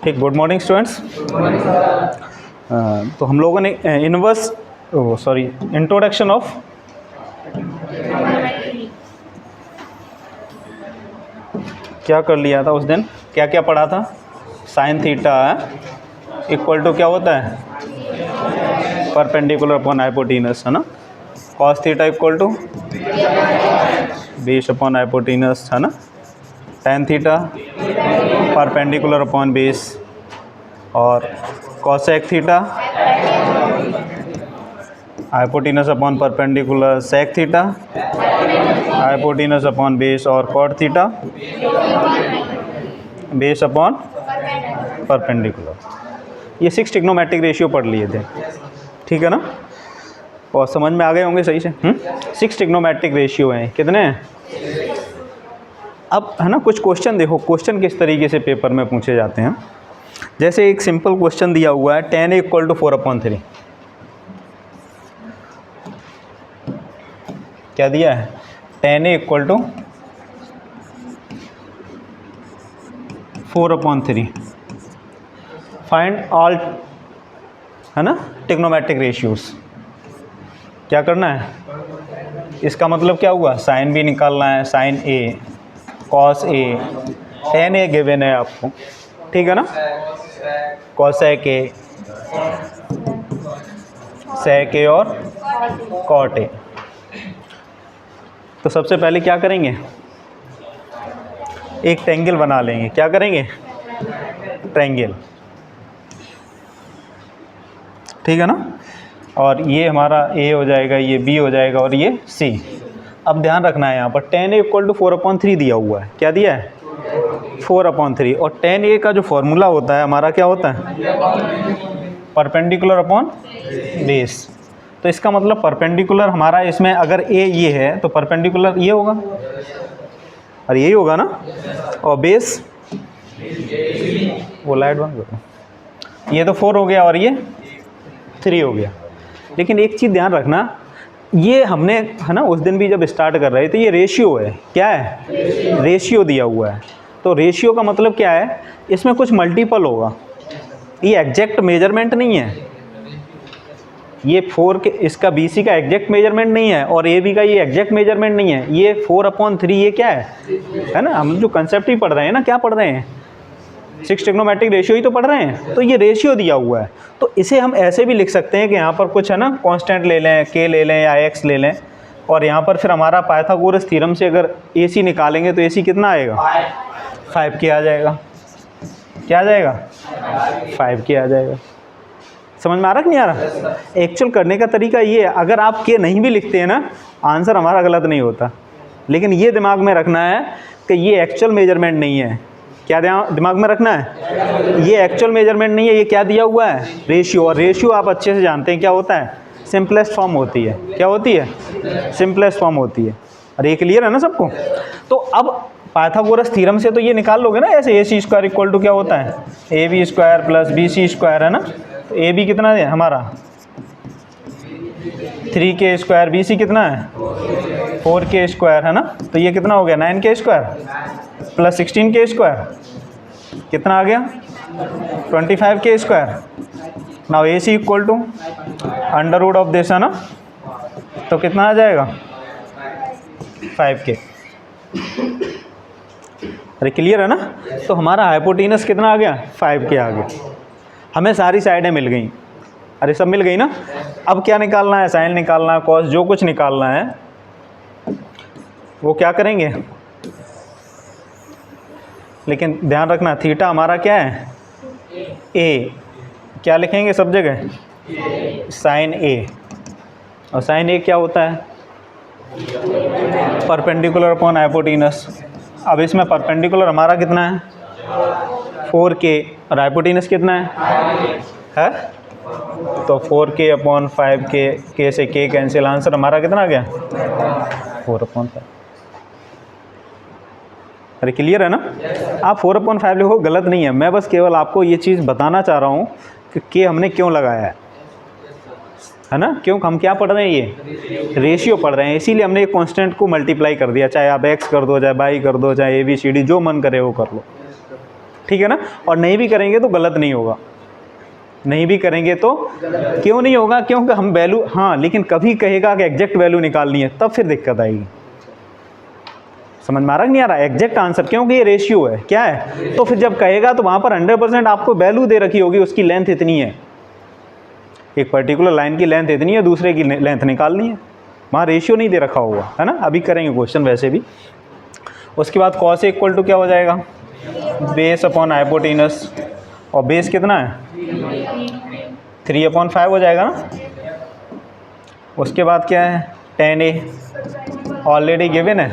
ठीक, good morning students. तो हम लोगों ने इंट्रोडक्शन ऑफ क्या कर लिया था उस दिन, क्या क्या पढ़ा था? साइन थीटा इक्वल टू क्या होता है? परपेंडिकुलर अपॉन हाइपोटेनस, है ना। Cos theta equal to base upon hypotenuse, है ना। Tan theta perpendicular upon base, और cosec theta hypotenuse upon perpendicular sec theta hypotenuse upon base, और cot theta base upon perpendicular. ये 6 ट्रिग्नोमेट्रिक रेशियो पढ़ लिए थे, ठीक है ना। और समझ में आ गए होंगे सही से। 6 ट्रिग्नोमेट्रिक रेशियो हैं, कितने हैं? अब है ना, कुछ क्वेश्चन देखो, क्वेश्चन किस तरीके से पेपर में पूछे जाते हैं। जैसे एक सिंपल क्वेश्चन दिया हुआ है, tan A इक्वल टू 4/3। क्या दिया है? tan A equal to 4/3। Find all, है ना, ट्रिग्नोमेट्रिक रेशियोज। क्या करना है? इसका मतलब क्या हुआ? साइन भी निकालना है, sine A, cos A, tan A given है आपको, ठीक है ना। कॉसेक A, सेक A और कॉट A। तो सबसे पहले क्या करेंगे? एक ट्रायंगल बना लेंगे। क्या करेंगे? ट्रायंगल, ठीक है ना। और ये हमारा A हो जाएगा, ये B हो जाएगा, और ये C। अब ध्यान रखना है, यहाँ पर tan A इक्वल टू 4/3 दिया हुआ है। क्या दिया है? 4/3। और tan A का जो फॉर्मूला होता है हमारा, क्या होता है? Perpendicular upon base. तो इसका मतलब परपेंडिकुलर हमारा इसमें अगर A ये है तो परपेंडिकुलर ये होगा, और यही होगा ना। और बेस, वो लाइट बंद करो, ये तो 4 हो गया और ये 3 हो गया। लेकिन एक चीज़ ध्यान रखना, ये हमने, है ना, उस दिन भी जब स्टार्ट कर रहे थे, ये रेशियो है। क्या है? रेशियो दिया हुआ है। तो रेशियो का मतलब क्या है? इसमें कुछ मल्टीपल होगा, ये एग्जैक्ट मेजरमेंट नहीं है। ये 4 के, इसका BC का एग्जैक्ट मेजरमेंट नहीं है, और AB का ये एग्जैक्ट मेजरमेंट नहीं है। ये 4/3 ये क्या है ना। हम जो कंसेप्ट ही पढ़ रहे हैं ना, क्या पढ़ रहे हैं? 6 ट्रिग्नोमेट्रिक रेशियो ही तो पढ़ रहे हैं। तो ये रेशियो दिया हुआ है, तो इसे हम ऐसे भी लिख सकते हैं कि यहाँ पर कुछ, है ना, कांस्टेंट ले लें, K ले लें या X ले लें, और यहाँ पर फिर हमारा पाइथागोरस थ्योरम से अगर AC निकालेंगे तो AC कितना आएगा? 5K आ जाएगा। क्या आ जाएगा? 5K आ जाएगा। समझ में आ रहा कि नहीं आ रहा? एक्चुअल करने का तरीका ये है, अगर आप K नहीं भी लिखते हैं ना, आंसर हमारा गलत नहीं होता। लेकिन ये दिमाग में रखना है कि ये एक्चुअल मेजरमेंट नहीं है। क्या दिमाग में रखना है? ये एक्चुअल मेजरमेंट नहीं है, ये क्या दिया हुआ है? रेशियो। और रेशियो आप अच्छे से जानते हैं क्या होता है? सिंपलेस्ट फॉर्म होती है। क्या होती है? सिंपलेस्ट फॉर्म होती है। और ये क्लियर है ना सबको? तो अब पाइथागोरस थ्योरम से तो ये निकाल लोगे ना, ऐसे AC² इक्वल टू क्या होता है? AB² प्लस BC², है ना। तो AB कितना है हमारा? 3K², BC कितना है? 4K², है ना। तो ये कितना हो गया? 9K² प्लस 16K², कितना आ गया? 25K²। Now AC equal to under root of this, है ना। तो कितना आ जाएगा? 5K। अरे क्लियर है ना। तो हमारा हाइपोटेनस कितना आ गया? 5K आ गया। हमें सारी साइडें मिल गई। अरे सब मिल गई ना। अब क्या निकालना है? साइन निकालना है, कॉस, जो कुछ निकालना है वो क्या करेंगे। लेकिन ध्यान रखना, थीटा हमारा क्या है? A। क्या लिखेंगे सब जगह? Sine A। और साइन A क्या होता है? Perpendicular upon hypotenuse. अब इसमें परपेंडिकुलर हमारा कितना है? 4K, और हाइपोटेनस कितना है? तो 4K अपॉन 5K, K से K कैंसिल, आंसर हमारा कितना आ गया? 4/5। अरे क्लियर है ना। आप 4/5 लिखो, गलत नहीं है। मैं बस केवल आपको ये चीज़ बताना चाह रहा हूँ कि K हमने क्यों लगाया है ना। क्यों? हम क्या पढ़ रहे हैं? ये रेशियो पढ़ रहे हैं, इसीलिए हमने एक कांस्टेंट को मल्टीप्लाई कर दिया। चाहे आप X कर दो, चाहे Y कर दो, चाहे ABCD, जो मन करे वो कर लो। ठीक है ना। और नहीं भी करेंगे तो गलत नहीं होगा, नहीं भी करेंगे तो क्यों नहीं होगा, क्योंकि हम वैल्यू, हाँ लेकिन कभी कहेगा कि एग्जैक्ट वैल्यू निकालनी है, तब फिर दिक्कत आएगी। समझ में आ रहा नहीं आ रहा, एग्जैक्ट आंसर, क्योंकि ये रेशियो है, क्या है, तो फिर जब कहेगा तो वहाँ पर 100% आपको वैल्यू दे रखी होगी, उसकी लेंथ इतनी है, एक पर्टिकुलर लाइन की लेंथ इतनी है, दूसरे की लेंथ निकालनी है, वहाँ रेशियो नहीं दे रखा होगा, है ना। अभी करेंगे क्वेश्चन वैसे भी। उसके बाद कॉस ए इक्वल टू क्या हो जाएगा, बेस अपॉन हाइपोटेनस, और बेस कितना है 3/5 हो जाएगा ना। उसके बाद क्या है, tan a ऑलरेडी गिवन है,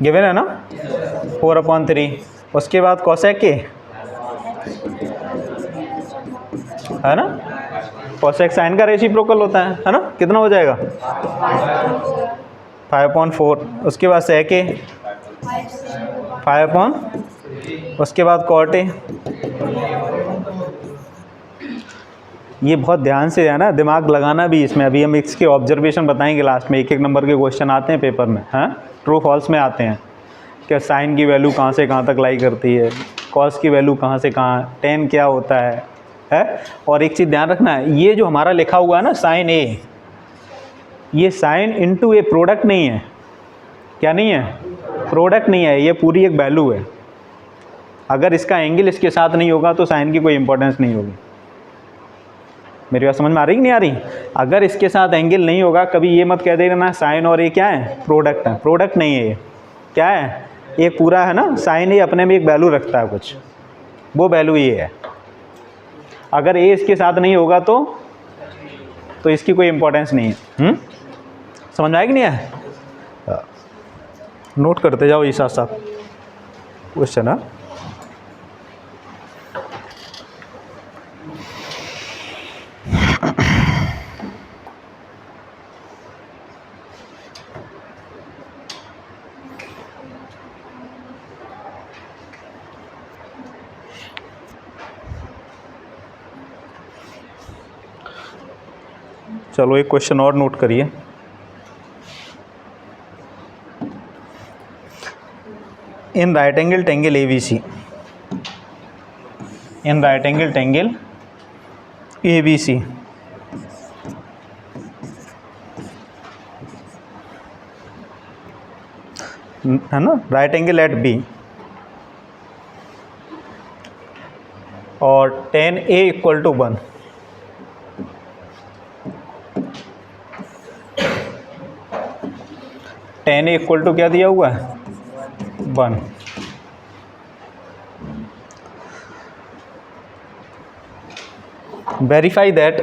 गिवन है ना, 4/3। उसके बाद कोसेक के, है ना, कोसेक साइन का रेसिप्रोकल होता है ना, कितना हो जाएगा 5/4। उसके बाद सेक ए 5/, उसके बाद कॉट ए। ये बहुत ध्यान से है ना, दिमाग लगाना भी इसमें। अभी हम इसके ऑब्जर्वेशन बताएंगे लास्ट में, एक एक नंबर के क्वेश्चन आते हैं पेपर में, हाँ ट्रू फॉल्स में आते हैं, क्या साइन की वैल्यू कहाँ से कहाँ तक लाई करती है, कॉस की वैल्यू कहाँ से कहाँ, टेन क्या होता है। और एक चीज़ ध्यान रखना है, ये जो हमारा लिखा हुआ है ना साइन ए, ये साइन इनटू ए प्रोडक्ट नहीं है, क्या नहीं है, प्रोडक्ट नहीं है, ये पूरी एक वैल्यू है। अगर इसका एंगल इसके साथ नहीं होगा तो साइन की कोई इंपॉर्टेंस नहीं होगी। मेरी बात समझ में आ रही कि नहीं आ रही। अगर इसके साथ एंगल नहीं होगा, कभी ये मत कह देना ना साइन और ये क्या है, प्रोडक्ट है, प्रोडक्ट नहीं है ये, क्या है, एक पूरा है ना, साइन ए अपने में एक वैल्यू रखता है कुछ, वो वैल्यू ये है। अगर ए इसके साथ नहीं होगा तो इसकी कोई इंपॉर्टेंस नहीं है। समझ में आया कि नहीं है, नोट करते जाओ ये साथ साथ क्वेश्चन। हाँ चलो एक क्वेश्चन और नोट करिए। In right angle triangle ABC, in right angle triangle ABC है ना, राइट एंगल एट B, और tan A equal to 1, tan A equal to क्या दिया हुआ है 1। Verify that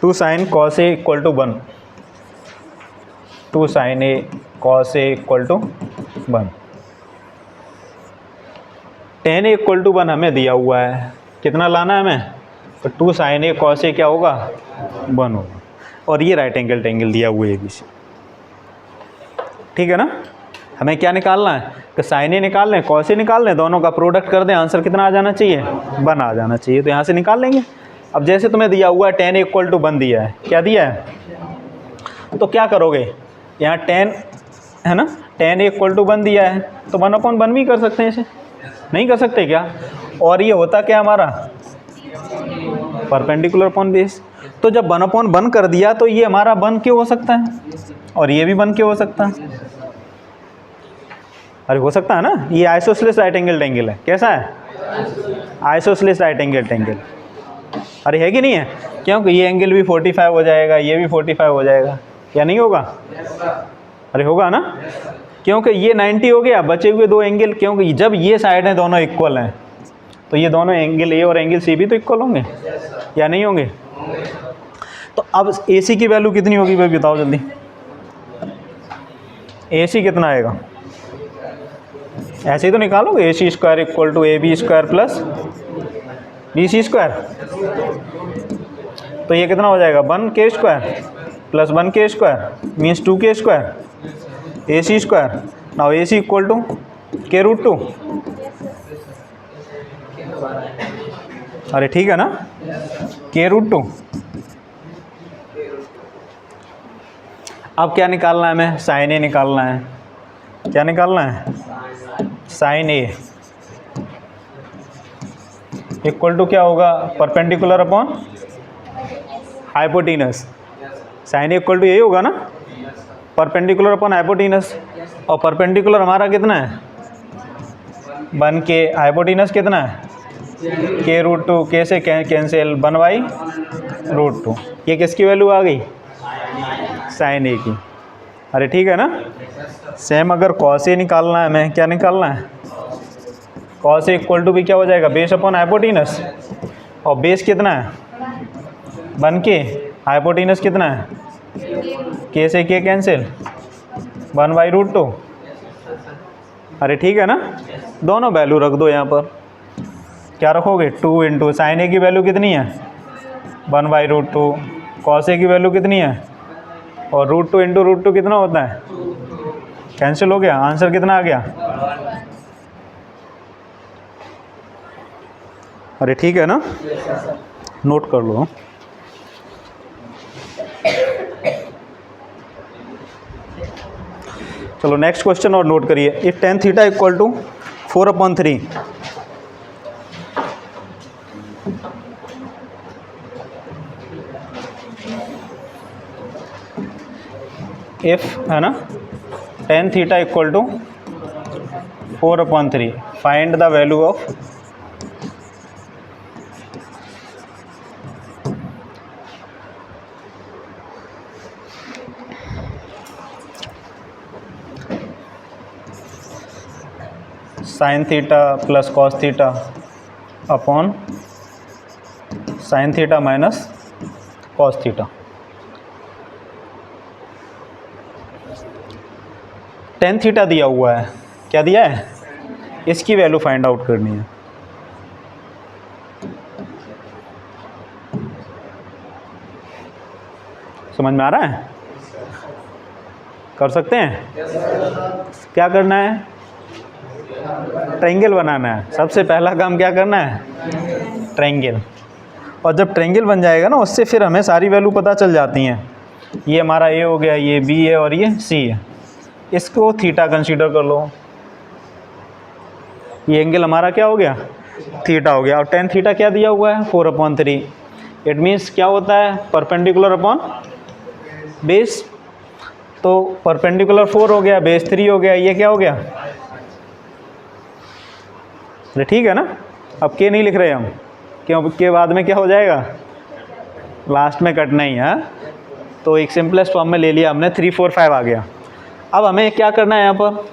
two sine cos A equal to 1, two sine A cos A equal to 1, tan A equal to 1 हमें दिया हुआ है, कितना लाना है हमें, तो टू साइन ए कॉस ए क्या होगा 1 होगा, और ये राइट एंगल ट्रायंगल दिया हुआ है ABC, ठीक है ना। हमें क्या निकालना है, कि साइन ए निकाल लें, कॉस ए निकाल लें, दोनों का प्रोडक्ट कर दें, आंसर कितना आ जाना चाहिए 1 आ जाना चाहिए, तो यहाँ से निकाल लेंगे। अब जैसे तुम्हें दिया हुआ है tan ए इक्वल टू 1 दिया है, क्या दिया है, तो क्या करोगे, यहाँ tan है ना, tan ए इक्वल टू 1 दिया है, तो 1/1 भी कर सकते हैं, इसे नहीं कर सकते क्या। और ये होता क्या हमारा परपेंडिकुलर अपॉन बेस, तो जब 1/1 कर दिया तो ये हमारा 1 क्यों हो सकता है, और ये भी 1 क्यों हो सकता है, अरे हो सकता है ना। ये आइसोसेलेस राइट एंगल ट्रायंगल है, कैसा है आइसोसेलेस राइट एंगल ट्रायंगल, अरे है कि नहीं है, क्योंकि ये एंगल भी 45 हो जाएगा, ये भी 45 हो जाएगा, क्या नहीं होगा, अरे होगा ना, क्योंकि ये 90 हो गया, बचे हुए दो एंगल, क्योंकि जब ये साइड हैं दोनों इक्वल हैं, तो ये दोनों एंगल ए और एंगल सी भी तो इक्वल होंगे या नहीं होंगे। तो अब AC की वैल्यू कितनी होगी भाई बताओ जल्दी, AC कितना आएगा, ऐसे ही तो निकालोगे, AC square equal to AB square plus BC square, तो ये कितना हो जाएगा 1K square plus 1K square means 2K square AC square. Now AC equal to K√2, अरे ठीक है ना, k√2। अब क्या निकालना है, हमें साइन ए निकालना है। क्या निकालना है, साइन ए इक्वल टू क्या होगा, perpendicular upon hypotenuse. Sine A equal to यही होगा ना, परपेंडिकुलर अपॉन हाइपोटीनस। और परपेंडिकुलर हमारा कितना है, 1k, हाइपोटीनस कितना है k√2, k से कैंसिल, 1/√2। ये किसकी वैल्यू आ गई, साइन ए की। अरे ठीक है ना। सेम अगर कॉस ए निकालना है हमें, क्या निकालना है, कॉस ए इक्वल टू भी क्या हो जाएगा, बेस अपॉन हाइपोटीनस। और बेस कितना है 1k, हाइपोटीनस कितना है k से k कैंसिल, 1/√2। अरे ठीक है ना, दोनों वैल्यू रख दो यहाँ पर। क्या रखोगे, 2 इंटू साइन ए की वैल्यू कितनी है 1/√2, कॉस ए की वैल्यू कितनी है, और √2 इंटू √2 कितना होता है, कैंसिल हो गया। आंसर कितना आ गया, अरे ठीक है ना, नोट कर लो। चलो नेक्स्ट क्वेश्चन और नोट करिए। If tan theta equal to 4/3, if है ना, tan theta equal to 4/3, find the value of sine theta plus cos theta upon sine theta minus cos theta. tan theta दिया हुआ है, क्या दिया है, इसकी वैल्यू फाइंड आउट करनी है। समझ में आ रहा है, कर सकते हैं। क्या करना है, ट्रायंगल बनाना है। सबसे पहला काम क्या करना है, ट्रायंगल। और जब ट्रायंगल बन जाएगा ना, उससे फिर हमें सारी वैल्यू पता चल जाती हैं। ये हमारा ए हो गया, ये बी है और ये सी है। इसको थीटा कंसीडर कर लो। ये एंगल हमारा क्या हो गया, थीटा हो गया। और tan थीटा क्या दिया हुआ है 4/3। इट मीन्स क्या होता है, परपेंडिकुलर अपॉन बेस। तो परपेंडिकुलर 4 हो गया, बेस 3 हो गया, ये क्या हो गया, अरे ठीक है ना। अब के नहीं लिख रहे हम, क्यों के बाद में क्या हो जाएगा, लास्ट में कटना ही है। तो एक सिंपलेस्ट फॉर्म में ले लिया हमने, 3 4 5 आ गया। अब हमें क्या करना है, यहाँ पर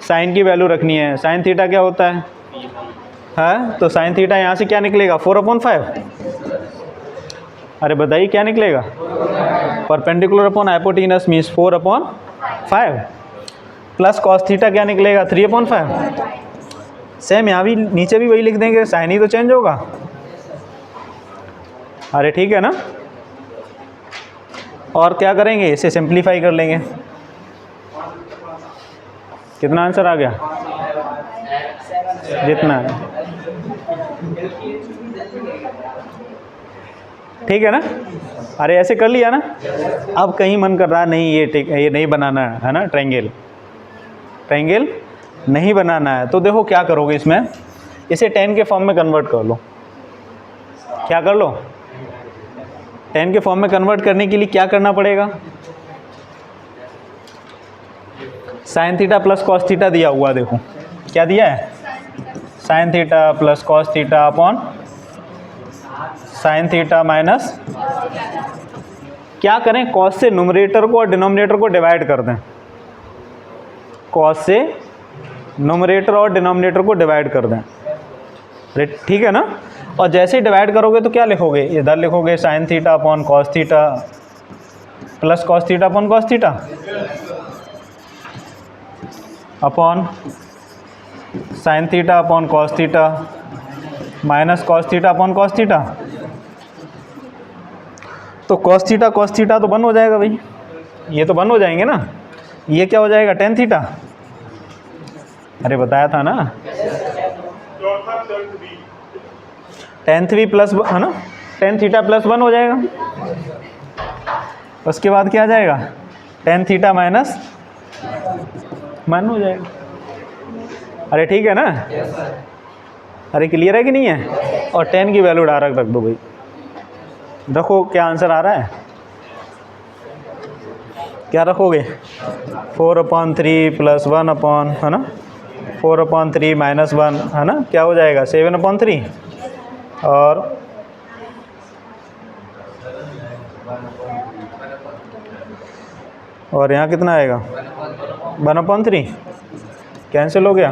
साइन की वैल्यू रखनी है। साइन थीटा क्या होता है तो साइन थीटा यहाँ से क्या निकलेगा 4/5। अरे बताइए क्या निकलेगा, perpendicular upon hypotenuse means 4/5 plus cos theta क्या निकलेगा 3/5। सेम यहाँ भी नीचे भी वही लिख देंगे, साइन ही तो चेंज होगा। अरे ठीक है ना। और क्या करेंगे, इसे सिंप्लीफाई कर लेंगे। कितना आंसर आ गया, जितना है, ठीक है ना। अरे ऐसे कर लिया ना। अब कहीं मन कर रहा नहीं, ये नहीं बनाना है ना, ट्रायंगल नहीं बनाना है, तो देखो क्या करोगे, इसमें इसे tan के फॉर्म में कन्वर्ट कर लो। क्या कर लो, tan के फॉर्म में कन्वर्ट करने के लिए क्या करना पड़ेगा, sign theta plus cos theta दिया हुआ, देखो क्या दिया है, sign theta plus cos theta upon sine theta minus, क्या करें, कॉस से न्यूमरेटर को और डिनोमिनेटर को डिवाइड कर दें। कॉस से न्यूमरेटर और डिनोमिनेटर को डिवाइड कर दें, ठीक है ना। और जैसे ही डिवाइड करोगे तो क्या लिखोगे, इधर लिखोगे sine theta upon cos theta plus cos theta upon cos theta upon sine theta upon cos theta minus cos theta upon cos theta. तो कॉस थीटा तो बंद हो जाएगा भाई, ये तो बंद हो जाएंगे ना। ये क्या हो जाएगा tan थीटा, अरे बताया था ना। tan थ्री प्लस है ना, tan थीटा प्लस 1 हो जाएगा। उसके बाद क्या आ जाएगा, tan थीटा माइनस 1 हो जाएगा। अरे ठीक है ना, अरे क्लियर है कि नहीं है। और tan की वैल्यू डायरेक्ट रख दो भाई, रखो क्या आंसर आ रहा है, क्या रखोगे 4/3 प्लस 1 है ना, 4/3 माइनस 1 है ना, क्या हो जाएगा 7/3। और यहाँ कितना आएगा 1/3, कैंसिल हो गया।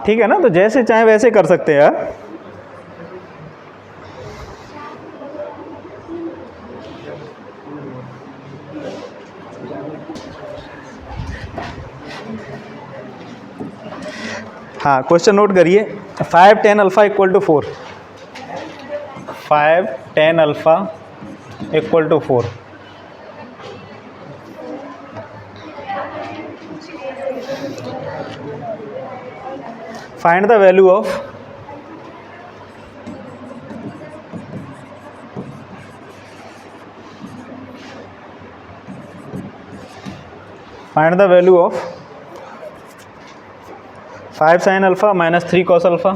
ठीक है ना, तो जैसे चाहे वैसे कर सकते हैं। हाँ, क्वेश्चन नोट करिए। 5 tan alpha equal to 4, 5 tan alpha equal to 4। Find the value of of 5 sin alpha minus 3 cos alpha,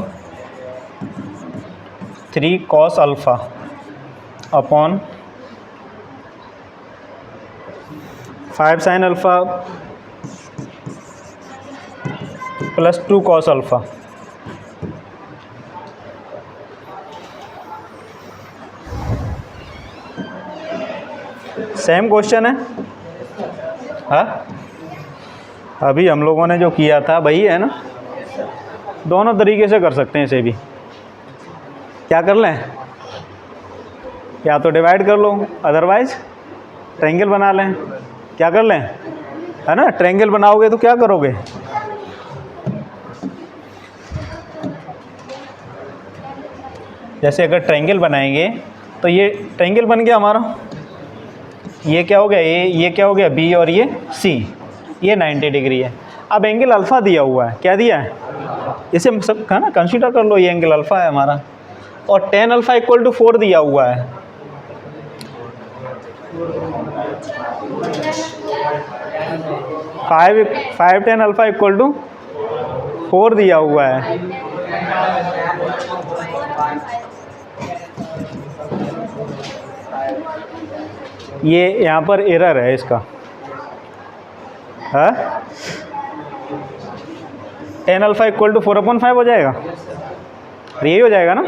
3 cos alpha upon 5 sin alpha plus 2 cos alpha. Same question है। हाँ, अभी हम लोगों ने जो किया था वही है ना, दोनों तरीके से कर सकते हैं इसे भी। क्या कर लें, या तो डिवाइड कर लो, अदरवाइज ट्रायंगल बना लें। क्या कर लें, है ना, ट्रायंगल बनाओगे तो क्या करोगे, जैसे अगर ट्रायंगल बनाएंगे तो ये ट्रायंगल बन गया हमारा, ये क्या हो गया, ये क्या हो गया बी, और ये सी, ये 90 डिग्री है। अब एंगल अल्फ़ा दिया हुआ है, क्या दिया है, इसे सब है ना कंसीडर कर लो, ये एंगल अल्फ़ा है हमारा। और tan अल्फ़ा इक्वल टू 4 दिया हुआ है। Five tan alpha equal to 4 दिया हुआ है। ये यहाँ पर एरर है इसका, है tan अल्फ़ा इक्वल टू 4/5 हो जाएगा, यही हो जाएगा ना।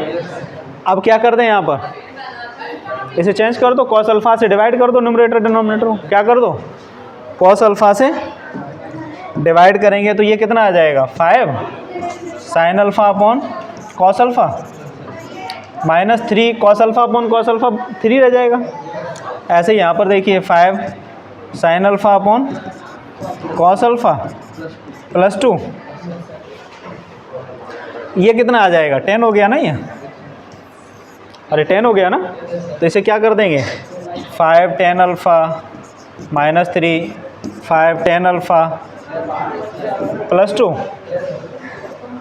अब क्या कर दें, यहाँ पर इसे चेंज कर दो, cos अल्फ़ा से डिवाइड कर दो न्यूमरेटर डिनोमिनेटर को। क्या कर दो, cos अल्फ़ा से डिवाइड करेंगे तो ये कितना आ जाएगा 5 sin alpha upon cos alpha minus 3 cos alpha upon cos alpha 3 रह जाएगा। ऐसे यहाँ पर देखिए 5 sin alpha upon cos alpha plus 2, ये कितना आ जाएगा 10 हो गया ना ये, अरे 10 हो गया ना। तो इसे क्या कर देंगे 5 tan alpha minus 3 5 tan alpha plus 2,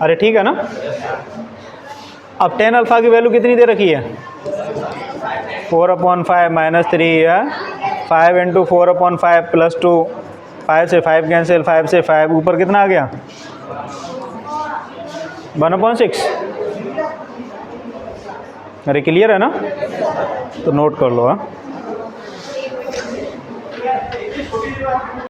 अरे ठीक है ना। अब tan अल्फ़ा की वैल्यू कितनी दे रखी है 4/5 माइनस 3 है 5 इंटू 4/5 प्लस 2, 5 से 5 कैंसिल, 5 से 5 ऊपर कितना आ गया 1/6। अरे क्लियर है ना, तो नोट कर लो। हाँ।